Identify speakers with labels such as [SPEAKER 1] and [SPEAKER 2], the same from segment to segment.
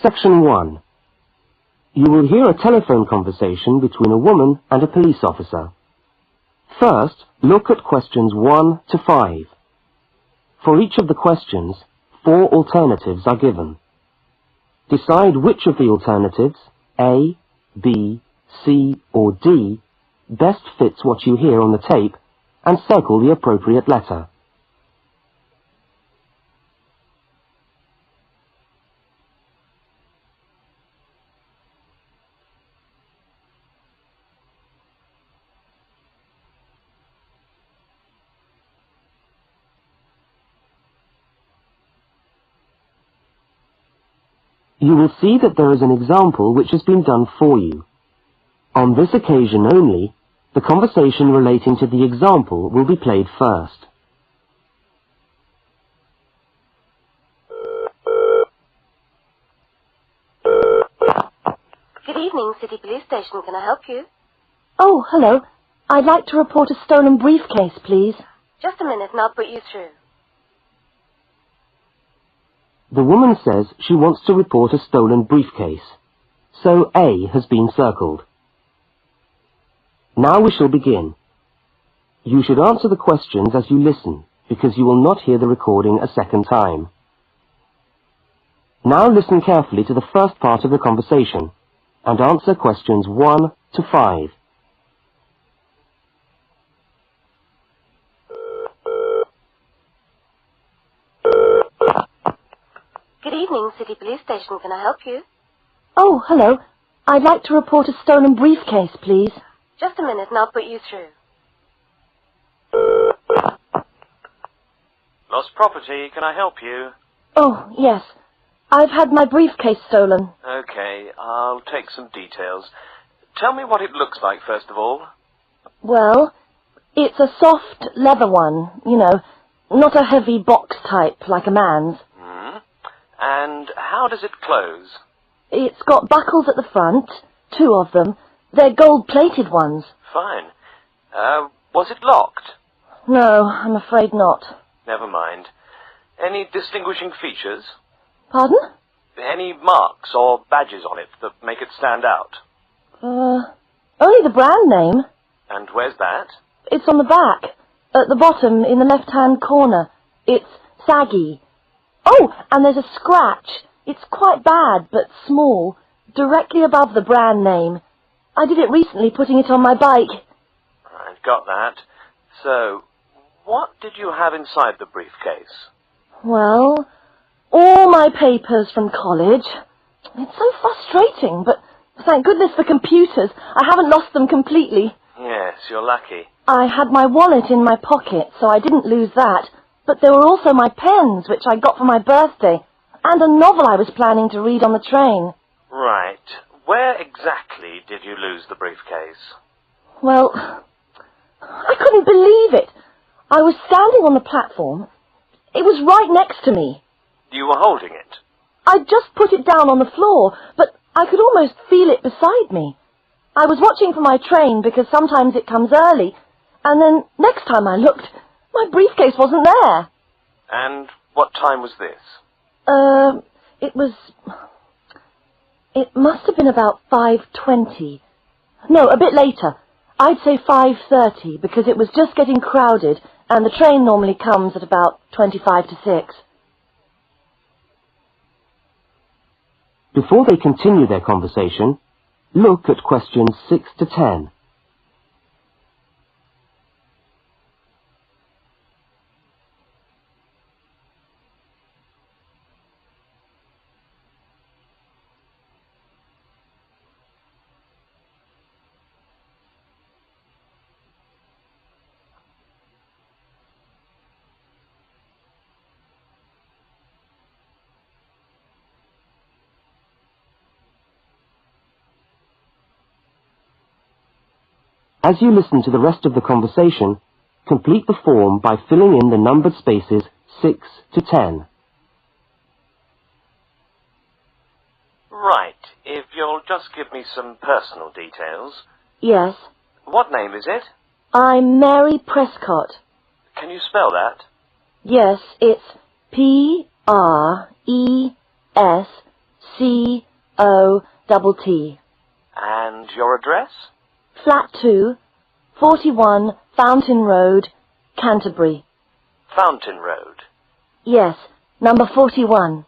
[SPEAKER 1] Section 1. You will hear a telephone conversation between a woman and a police officer. First, look at questions 1 to 5. For each of the questions, 4 alternatives are given. Decide which of the alternatives, A, B, C, or D, best fits what you hear on the tape, and circle the appropriate letter. You will see that there is an example which has been done for you. On this occasion only, the conversation relating to the example will be played first.
[SPEAKER 2] Good evening, City Police Station. Can I help you?
[SPEAKER 3] Oh, hello. I'd like to report a stolen briefcase, please.
[SPEAKER 2] Just a minute and I'll put you through.
[SPEAKER 1] The woman says she wants to report a stolen briefcase, so A has been circled. Now we shall begin. You should answer the questions as you listen, because you will not hear the recording a second time. Now listen carefully to the first part of the conversation, and answer questions 1 to 5.
[SPEAKER 2] Good evening, City Police Station. Can I help you?
[SPEAKER 3] Oh, hello. I'd like to report a stolen briefcase, please.
[SPEAKER 2] Just a minute and I'll put you through.
[SPEAKER 4] Lost property, can I help you?
[SPEAKER 3] Oh, yes. I've had my briefcase stolen.
[SPEAKER 4] Okay, I'll take some details. Tell me what it looks like, first of all.
[SPEAKER 3] Well, it's a soft leather one, you know, not a heavy box type like a man's.
[SPEAKER 4] And how does it close?
[SPEAKER 3] It's got buckles at the front, 2 of them. They're gold-plated ones.
[SPEAKER 4] Fine. Was it locked?
[SPEAKER 3] No, I'm afraid not.
[SPEAKER 4] Never mind. Any distinguishing features?
[SPEAKER 3] Pardon?
[SPEAKER 4] Any marks or badges on it that make it stand out?
[SPEAKER 3] Only the brand name.
[SPEAKER 4] And where's that?
[SPEAKER 3] It's on the back, at the bottom in the left-hand corner. It's saggy. Oh, and there's a scratch. It's quite bad, but small, directly above the brand name. I did it recently, putting it on my bike.
[SPEAKER 4] I've got that. So, what did you have inside the briefcase?
[SPEAKER 3] Well, all my papers from college. It's so frustrating, but thank goodness for computers. I haven't lost them completely.
[SPEAKER 4] Yes, you're lucky.
[SPEAKER 3] I had my wallet in my pocket, so I didn't lose that. But there were also my pens, which I got for my birthday, and a novel I was planning to read on the train.
[SPEAKER 4] Right. Where exactly did you lose the briefcase?
[SPEAKER 3] Well, I couldn't believe it. I was standing on the platform. It was right next to me.
[SPEAKER 4] You were holding it?
[SPEAKER 3] I'd just put it down on the floor, but I could almost feel it beside me. I was watching for my train because sometimes it comes early, and then next time I looked, my briefcase wasn't there.
[SPEAKER 4] And what time was this?
[SPEAKER 3] It must have been about 5:20. No, a bit later. I'd say 5:30, because it was just getting crowded, and the train normally comes at about 25 to 6.
[SPEAKER 1] Before they continue their conversation, look at questions 6 to 10. As you listen to the rest of the conversation, complete the form by filling in the numbered spaces 6 to 10.
[SPEAKER 4] Right. If you'll just give me some personal details.
[SPEAKER 3] Yes.
[SPEAKER 4] What name is it?
[SPEAKER 3] I'm Mary Prescott.
[SPEAKER 4] Can you spell that?
[SPEAKER 3] Yes, it's Prescott. C-O-T-T.
[SPEAKER 4] And your address?
[SPEAKER 3] Flat 2, 41 Fountain Road, Canterbury.
[SPEAKER 4] Fountain Road.
[SPEAKER 3] Yes, number 41.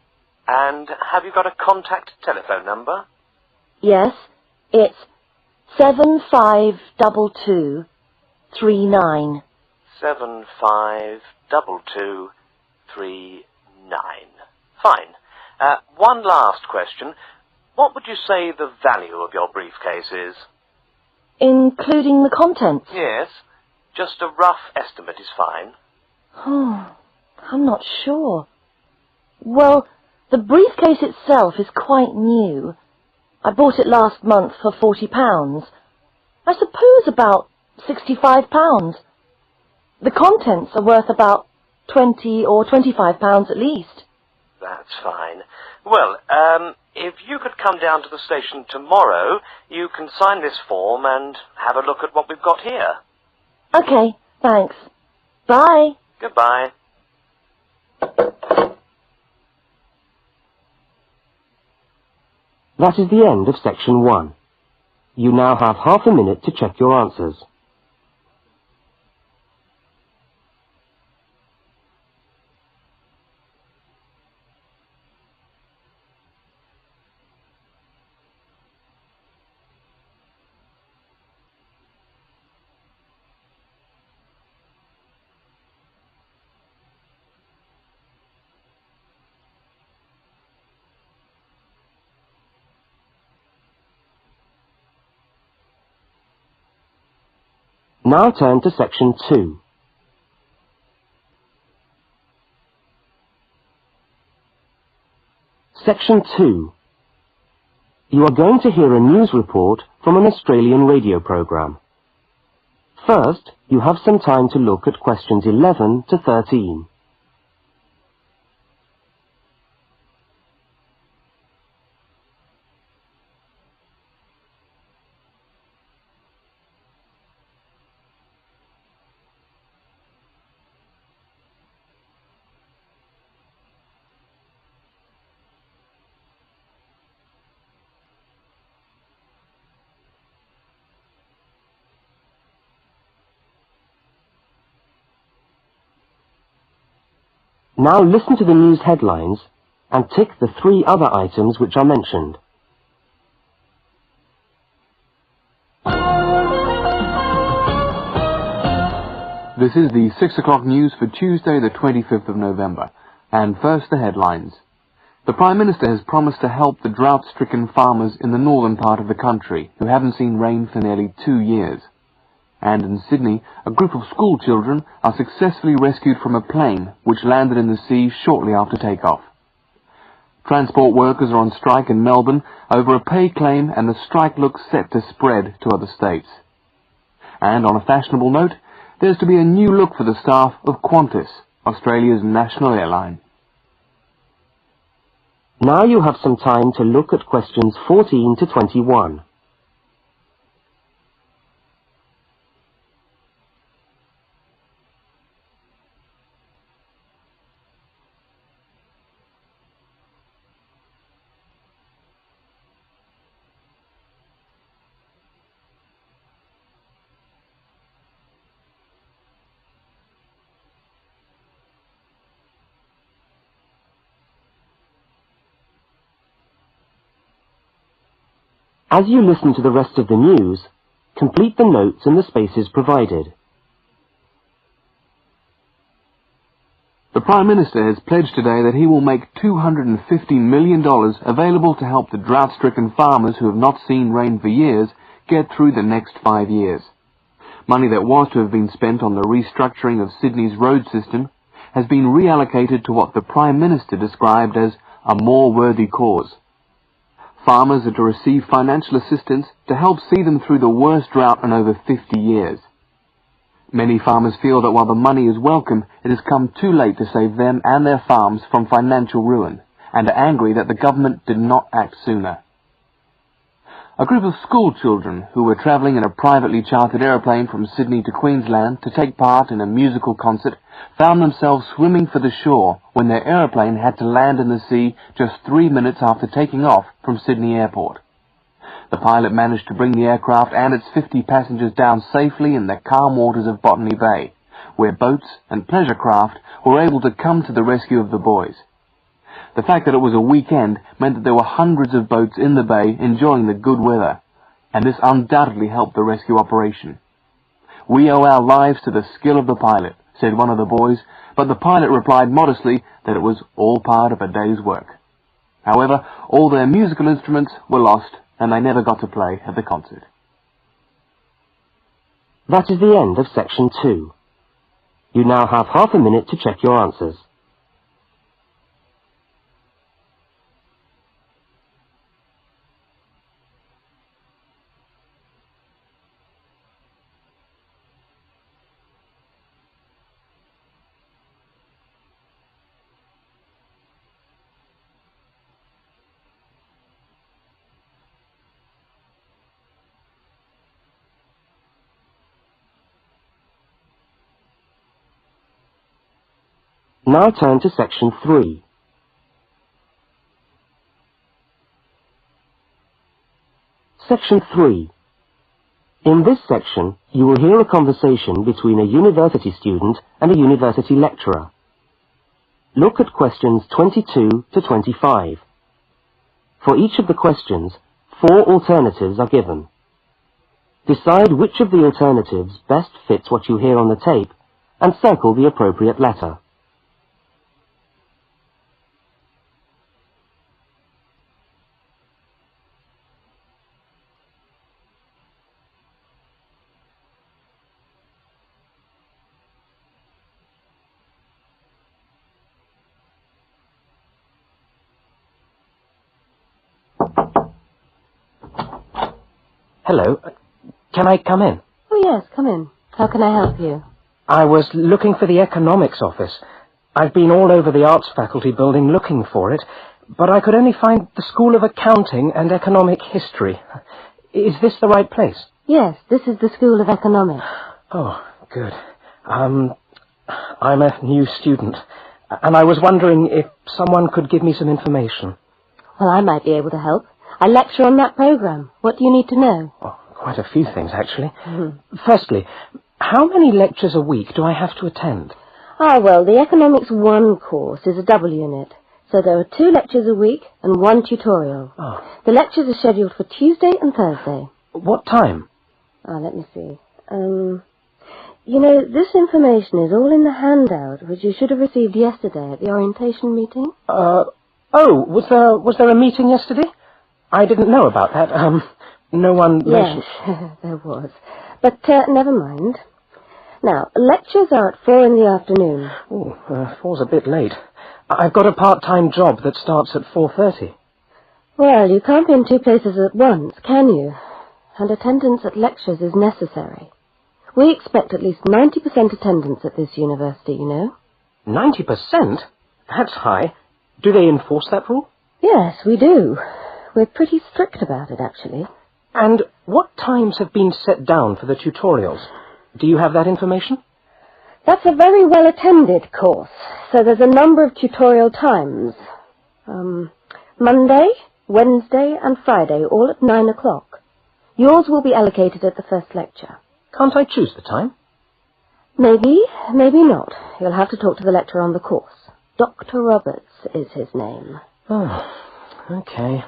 [SPEAKER 4] And have you got a contact telephone number?
[SPEAKER 3] Yes, it's 752239.
[SPEAKER 4] 752239. Fine. One last question. What would you say the value of your briefcase is?
[SPEAKER 3] Including the contents?
[SPEAKER 4] Yes. Just a rough estimate is fine.
[SPEAKER 3] Oh, I'm not sure. Well, the briefcase itself is quite new. I bought it last month for £40. I suppose about £65. The contents are worth about £20 or £25 at least.
[SPEAKER 4] That's fine. Well, if you could come down to the station tomorrow, you can sign this form and have a look at what we've got here.
[SPEAKER 3] Okay, thanks. Bye.
[SPEAKER 4] Goodbye.
[SPEAKER 1] That is the end of section 1. You now have half a minute to check your answers. Now turn to section 2. Section 2. You are going to hear a news report from an Australian radio program. First, you have some time to look at questions 11 to 13. Now listen to the news headlines and tick the 3 other items which are mentioned.
[SPEAKER 5] This is the 6 o'clock news for Tuesday the 25th of November. And first the headlines. The Prime Minister has promised to help the drought-stricken farmers in the northern part of the country who haven't seen rain for nearly 2 years. And in Sydney, a group of school children are successfully rescued from a plane which landed in the sea shortly after takeoff. Transport workers are on strike in Melbourne over a pay claim, and the strike looks set to spread to other states. And on a fashionable note, there's to be a new look for the staff of Qantas, Australia's national airline.
[SPEAKER 1] Now you have some time to look at questions 14 to 21. As you listen to the rest of the news, complete the notes in the spaces provided.
[SPEAKER 5] The Prime Minister has pledged today that he will make $250 million available to help the drought-stricken farmers who have not seen rain for years get through the next 5 years. Money that was to have been spent on the restructuring of Sydney's road system has been reallocated to what the Prime Minister described as a more worthy cause. Farmers are to receive financial assistance to help see them through the worst drought in over 50 years. Many farmers feel that while the money is welcome, it has come too late to save them and their farms from financial ruin, and are angry that the government did not act sooner. A group of school children who were travelling in a privately chartered aeroplane from Sydney to Queensland to take part in a musical concert found themselves swimming for the shore when their aeroplane had to land in the sea just 3 minutes after taking off from Sydney Airport. The pilot managed to bring the aircraft and its 50 passengers down safely in the calm waters of Botany Bay, where boats and pleasure craft were able to come to the rescue of the boys. The fact that it was a weekend meant that there were hundreds of boats in the bay enjoying the good weather, and this undoubtedly helped the rescue operation. "We owe our lives to the skill of the pilot," said one of the boys, but the pilot replied modestly that it was all part of a day's work. However, all their musical instruments were lost, and they never got to play at the concert.
[SPEAKER 1] That is the end of section 2. You now have half a minute to check your answers. Now turn to section 3. Section 3. In this section, you will hear a conversation between a university student and a university lecturer. Look at questions 22 to 25. For each of the questions, 4 alternatives are given. Decide which of the alternatives best fits what you hear on the tape and circle the appropriate letter.
[SPEAKER 6] Hello. Can I come in?
[SPEAKER 2] Oh, yes, come in. How can I help you?
[SPEAKER 6] I was looking for the economics office. I've been all over the arts faculty building looking for it, but I could only find the School of Accounting and Economic History. Is this the right place?
[SPEAKER 2] Yes, this is the School of Economics.
[SPEAKER 6] Oh, good. I'm a new student, and I was wondering if someone could give me some information.
[SPEAKER 2] Well, I might be able to help. I lecture on that program. What do you need to know?
[SPEAKER 6] Oh, quite a few things, actually. Firstly, how many lectures a week do I have to attend?
[SPEAKER 2] Ah, well, the Economics 1 course is a double unit. So there are 2 lectures a week and 1 tutorial.
[SPEAKER 6] Oh.
[SPEAKER 2] The lectures are scheduled for Tuesday and Thursday.
[SPEAKER 6] What time?
[SPEAKER 2] Let me see. You know, this information is all in the handout, which you should have received yesterday at the orientation meeting.
[SPEAKER 6] Was there a meeting yesterday? I didn't know about that. No one mentioned...
[SPEAKER 2] Yes, there was. But never mind. Now, lectures are at 4 in the afternoon.
[SPEAKER 6] Oh, 4's a bit late. I've got a part-time job that starts at 4:30.
[SPEAKER 2] Well, you can't be in 2 places at once, can you? And attendance at lectures is necessary. We expect at least 90% attendance at this university, you know.
[SPEAKER 6] 90%? That's high. Do they enforce that rule?
[SPEAKER 2] Yes, we do. We're pretty strict about it, actually.
[SPEAKER 6] And what times have been set down for the tutorials? Do you have that information?
[SPEAKER 2] That's a very well-attended course, so there's a number of tutorial times. Monday, Wednesday and Friday, all at 9 o'clock. Yours will be allocated at the first lecture.
[SPEAKER 6] Can't I choose the time?
[SPEAKER 2] Maybe, maybe not. You'll have to talk to the lecturer on the course. Dr. Roberts is his name.
[SPEAKER 6] Oh, okay.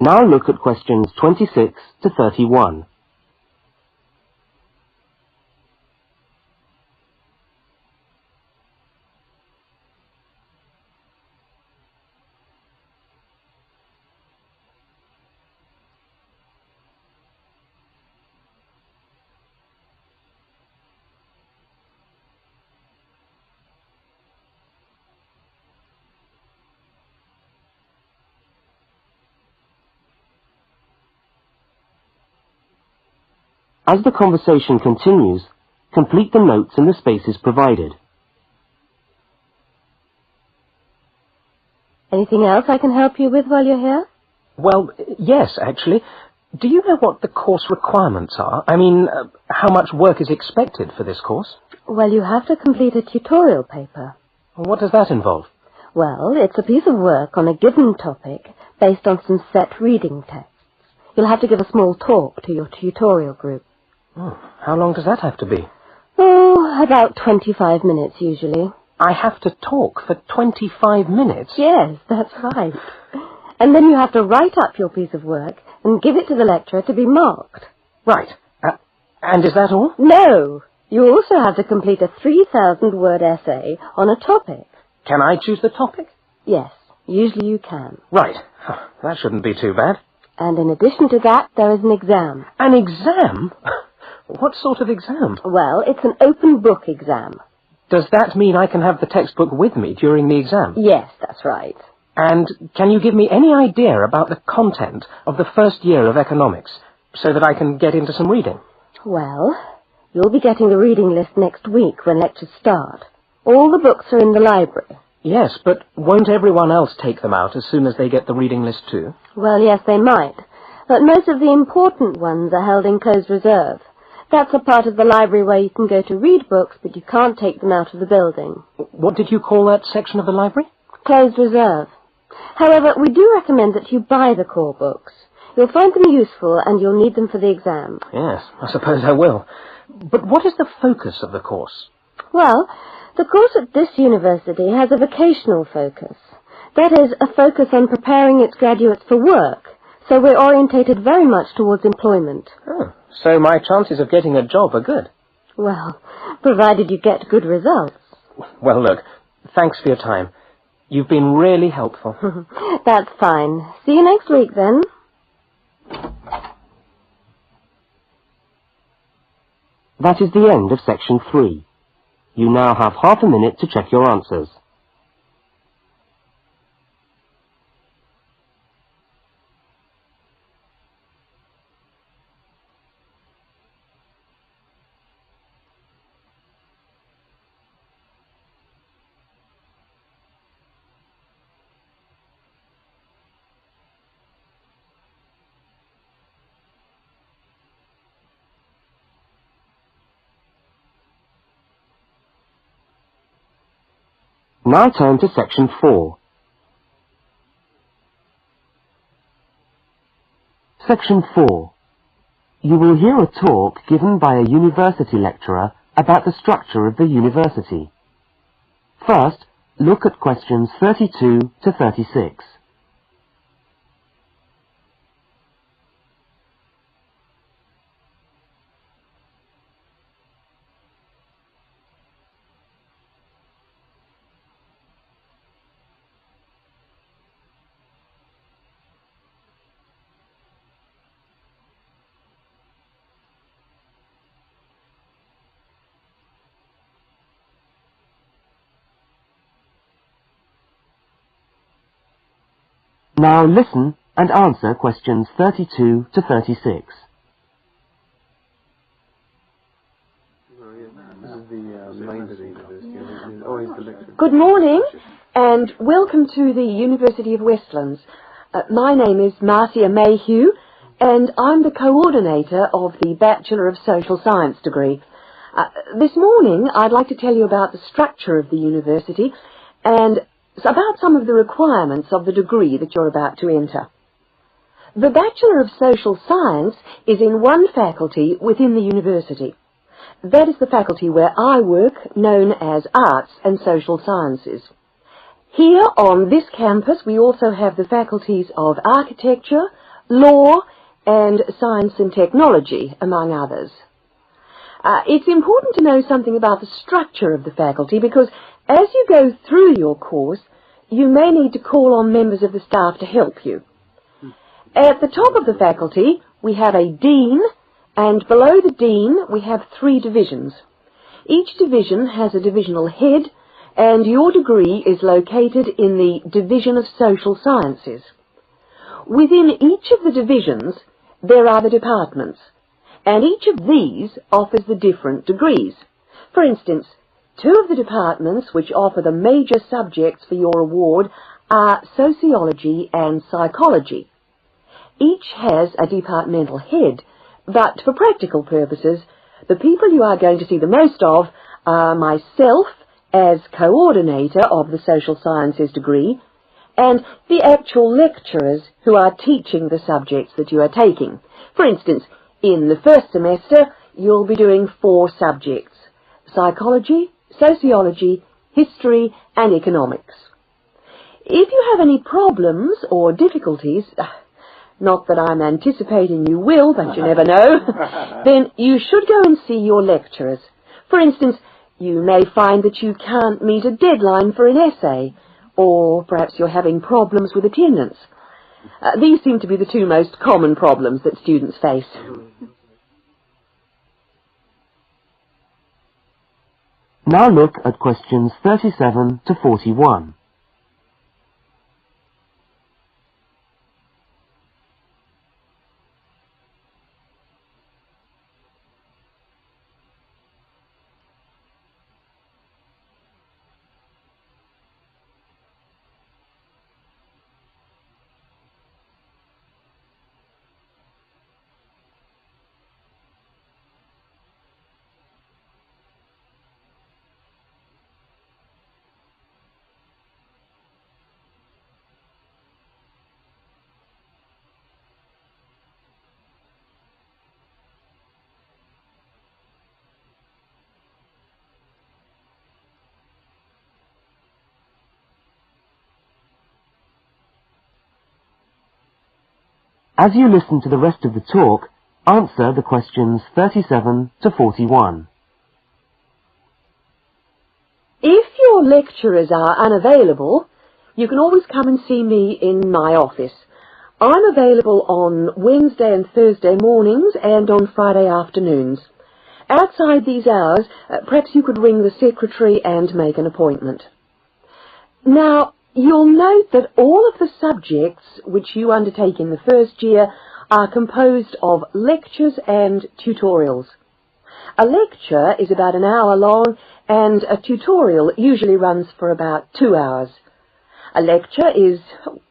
[SPEAKER 1] Now look at questions 26 to 31. As the conversation continues, complete the notes in the spaces provided.
[SPEAKER 2] Anything else I can help you with while you're here?
[SPEAKER 6] Well, yes, actually. Do you know what the course requirements are? I mean, how much work is expected for this course?
[SPEAKER 2] Well, you have to complete a tutorial paper.
[SPEAKER 6] What does that involve?
[SPEAKER 2] Well, it's a piece of work on a given topic based on some set reading texts. You'll have to give a small talk to your tutorial group.
[SPEAKER 6] Oh, how long does that have to be?
[SPEAKER 2] Oh, about 25 minutes usually.
[SPEAKER 6] I have to talk for 25 minutes?
[SPEAKER 2] Yes, that's right. And then you have to write up your piece of work and give it to the lecturer to be marked.
[SPEAKER 6] Right. And is that all?
[SPEAKER 2] No! You also have to complete a 3,000-word essay on a topic.
[SPEAKER 6] Can I choose the topic?
[SPEAKER 2] Yes, usually you can.
[SPEAKER 6] Right. That shouldn't be too bad.
[SPEAKER 2] And in addition to that, there is an exam.
[SPEAKER 6] An exam? What sort of exam?
[SPEAKER 2] Well, it's an open book exam.
[SPEAKER 6] Does that mean I can have the textbook with me during the exam?
[SPEAKER 2] Yes, that's right.
[SPEAKER 6] And can you give me any idea about the content of the first year of economics, so that I can get into some reading?
[SPEAKER 2] Well, you'll be getting the reading list next week when lectures start. All the books are in the library.
[SPEAKER 6] Yes, but won't everyone else take them out as soon as they get the reading list too?
[SPEAKER 2] Well, yes, they might. But most of the important ones are held in closed reserve. That's a part of the library where you can go to read books, but you can't take them out of the building.
[SPEAKER 6] What did you call that section of the library?
[SPEAKER 2] Closed reserve. However, we do recommend that you buy the core books. You'll find them useful, and you'll need them for the exam.
[SPEAKER 6] Yes, I suppose I will. But what is the focus of the course?
[SPEAKER 2] Well, the course at this university has a vocational focus. That is, a focus on preparing its graduates for work. So we're orientated very much towards employment.
[SPEAKER 6] Oh, so my chances of getting a job are good.
[SPEAKER 2] Well, provided you get good results.
[SPEAKER 6] Well, look, thanks for your time. You've been really helpful.
[SPEAKER 2] That's fine. See you next week, then.
[SPEAKER 1] That is the end of section 3. You now have half a minute to check your answers. Now turn to section 4. Section 4. You will hear a talk given by a university lecturer about the structure of the university. First, look at questions 32 to 36. Now listen and answer questions 32 to 36.
[SPEAKER 7] Good morning and welcome to the University of Westlands. My name is Marcia Mayhew and I'm the coordinator of the Bachelor of Social Science degree. This morning I'd like to tell you about the structure of the university and about some of the requirements of the degree that you're about to enter. The Bachelor of Social Science is in one faculty within the university. That is the faculty where I work, known as Arts and Social Sciences. Here on this campus we also have the faculties of Architecture, Law and Science and Technology, among others. It's important to know something about the structure of the faculty because as you go through your course, you may need to call on members of the staff to help you. At the top of the faculty, we have a dean, and below the dean, we have 3 divisions. Each division has a divisional head, and your degree is located in the Division of Social Sciences. Within each of the divisions, there are the departments, and each of these offers the different degrees. For instance, 2 of the departments which offer the major subjects for your award are sociology and psychology. Each has a departmental head, but for practical purposes, the people you are going to see the most of are myself as coordinator of the social sciences degree, and the actual lecturers who are teaching the subjects that you are taking. For instance, in the first semester, you'll be doing 4 subjects: psychology, sociology, history, and economics. If you have any problems or difficulties, not that I'm anticipating you will, but you never know, then you should go and see your lecturers. For instance, you may find that you can't meet a deadline for an essay, or perhaps you're having problems with attendance. These seem to be the 2 most common problems that students face.
[SPEAKER 1] Now look at questions 37 to 41. As you listen to the rest of the talk, answer the questions 37 to 41.
[SPEAKER 7] If your lecturers are unavailable, you can always come and see me in my office. I'm available on Wednesday and Thursday mornings and on Friday afternoons. Outside these hours, perhaps you could ring the secretary and make an appointment. Now, you'll note that all of the subjects which you undertake in the first year are composed of lectures and tutorials. A lecture is about an hour long, and a tutorial usually runs for about 2 hours. A lecture is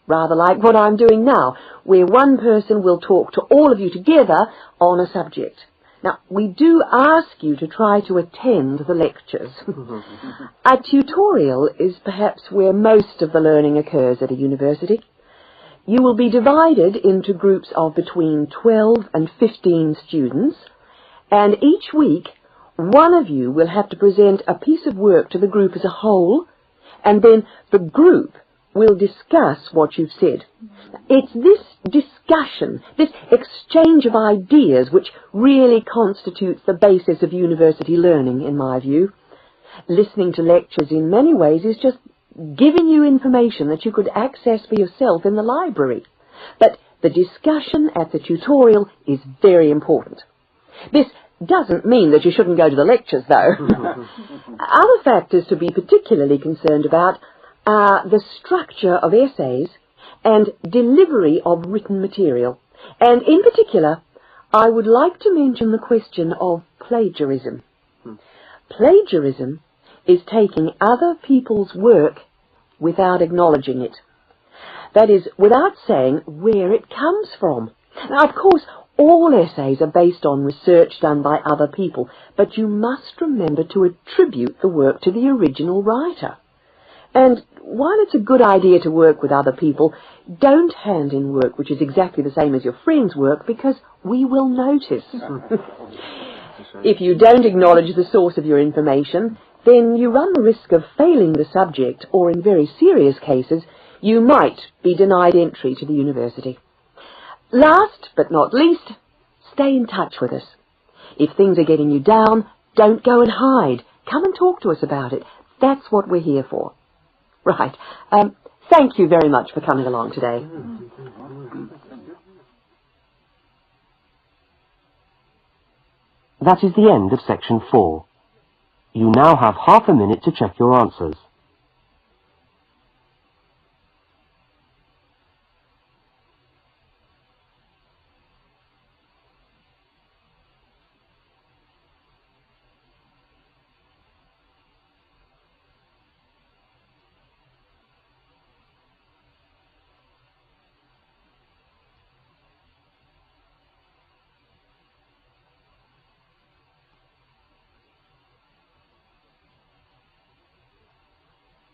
[SPEAKER 7] rather like what I'm doing now, where one person will talk to all of you together on a subject. Now, we do ask you to try to attend the lectures. A tutorial is perhaps where most of the learning occurs at a university. You will be divided into groups of between 12 and 15 students, and each week one of you will have to present a piece of work to the group as a whole, and then the group will discuss what you've said. It's this discussion, this exchange of ideas, which really constitutes the basis of university learning, in my view. Listening to lectures in many ways is just giving you information that you could access for yourself in the library. But the discussion at the tutorial is very important. This doesn't mean that you shouldn't go to the lectures, though. Other factors to be particularly concerned about are the structure of essays and delivery of written material. And in particular, I would like to mention the question of plagiarism. Plagiarism is taking other people's work without acknowledging it. That is, without saying where it comes from. Now, of course, all essays are based on research done by other people, but you must remember to attribute the work to the original writer. And while it's a good idea to work with other people, don't hand in work which is exactly the same as your friend's work, because we will notice. If you don't acknowledge the source of your information, then you run the risk of failing the subject, or in very serious cases, you might be denied entry to the university. Last but not least, stay in touch with us. If things are getting you down, don't go and hide. Come and talk to us about it. That's what we're here for. Right. Thank you very much for coming along today.
[SPEAKER 1] That is the end of section 4. You now have half a minute to check your answers.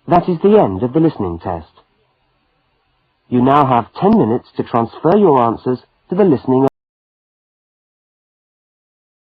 [SPEAKER 1] That is the end of the listening test. You now have 10 minutes to transfer your answers to the listening